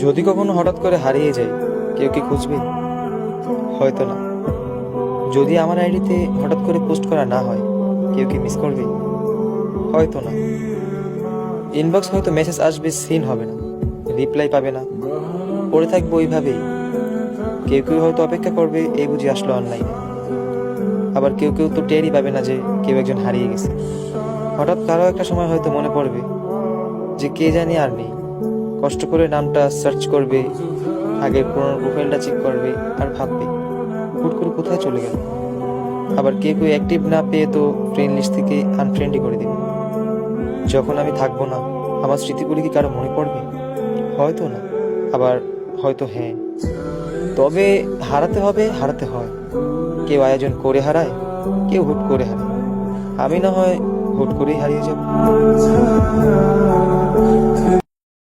যদি কখনো হঠাৎ করে হারিয়ে যাই, কেউ কি খুঁজবে? হয়তো না। যদি আমার আইডিতে হঠাৎ করে পোস্ট করা না হয়, কেউ কি মিস করবে? হয়তো না। ইনবক্স হয়তো মেসেজ আসবে, সিন হবে না, রিপ্লাই পাবে না, পড়ে থাকবো ওইভাবেই। কেউ কেউ হয়তো অপেক্ষা করবে, এই বুঝি আসলো অনলাইনে। আবার কেউ কেউ তো টেরই পাবে না যে কেউ একজন হারিয়ে গেছে। হঠাৎ কারো একটা সময় হয়তো মনে পড়বে যে কে জানি আর নেই। কষ্ট করে নামটা সার্চ করবে, আগের পুরোনো প্রোফাইলটা চেক করবে, আর ভাববে হুট করে কোথায় চলে গেল। আবার কেউ কেউ অ্যাক্টিভ না পেয়ে তো ফ্রেন্ড লিস্ট থেকে আনফ্রেন্ডই করে দিবে। যখন আমি থাকবো না, আমার স্মৃতিগুলি কি কারো মনে পড়বে? হয়তো না, আবার হয়তো হ্যাঁ। তবে হারাতে হবে, হারাতে হয়। কেউ আয়োজন করে হারায়, কেউ হুট করে হারায়। আমি না হয় হুট করেই হারিয়ে যাব।